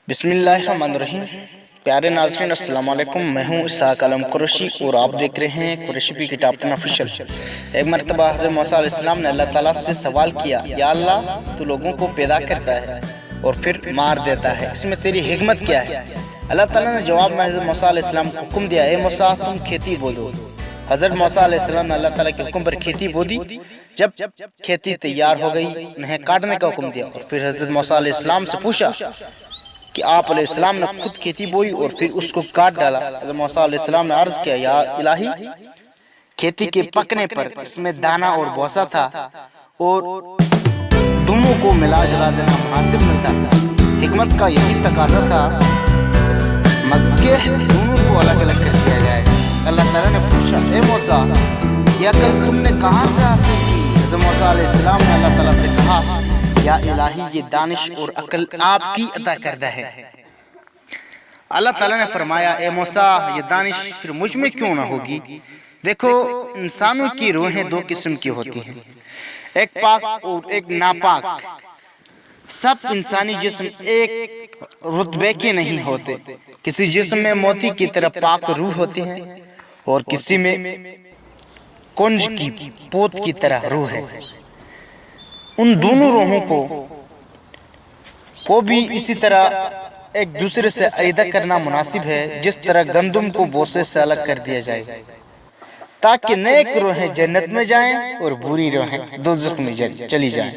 بسم اللہ الرحمن الرحیم۔ پیارے ناظرین السلام علیکم، میں ہوں اسحاق عالم قریشی اور آپ دیکھ رہے ہیں قریشی پی کتاب آفیشل۔ ایک مرتبہ حضرت موسیٰ علیہ السلام نے اللہ تعالیٰ سے سوال کیا، یا اللہ تو لوگوں کو پیدا کرتا ہے اور پھر مار دیتا ہے، اس میں تیری حکمت کیا ہے؟ اللہ تعالیٰ نے جواب میں حضرت موسیٰ علیہ السلام کو حکم دیا، اے موسیٰ تم کھیتی بو دو۔ حضرت موسیٰ علیہ السلام نے اللہ تعالیٰ کے حکم پر کھیتی بو دی۔ جب کھیتی تیار ہو گئی انہیں کاٹنے کا حکم دیا، اور پھر حضرت موسیٰ علیہ السلام سے پوچھا کہ آپ علیہ السلام نے خود کھیتی بوئی اور پھر اس کو کاٹ ڈالا۔ حضرت موسیٰ علیہ السلام نے عرض کیا، یا الہی کھیتی کے پکنے پر اس میں دانہ اور بوسہ تھا اور دونوں کو ملا جلا دینا مناسب نہ تھا، حکمت کا یہی تقاضا تھا مگر دونوں کو الگ الگ کر دیا جائے۔ اللہ تعالیٰ نے پوچھا، اے موسیٰ یہ عقل تم نے کہاں سے حاصل کی؟ حضرت موسیٰ علیہ السلام نے اللہ تعالیٰ سے کہا، یا الہی یہ دانش اور عقل آپ کی عطا کردہ ہے۔ اللہ تعالیٰ نے فرمایا، اے موسیٰ یہ دانش پھر مجھ میں کیوں نہ ہوگی؟ دیکھو انسانوں کی روحیں دو قسم کی ہوتی ہیں، ایک پاک اور ایک ناپاک۔ سب انسانی جسم ایک رتبے کے نہیں ہوتے، کسی جسم میں موتی کی طرح پاک روح ہوتی ہے اور کسی میں کنج کی پوت کی طرح روح ہے۔ ان دونوں روحوں کو بھی اسی طرح ایک دوسرے سے علیحدہ کرنا مناسب ہے، جس طرح گندم کو بوسے سے الگ کر دیا جائے تاکہ نیک روحیں جنت میں جائیں اور بری روحیں دوزخ میں چلی جائیں۔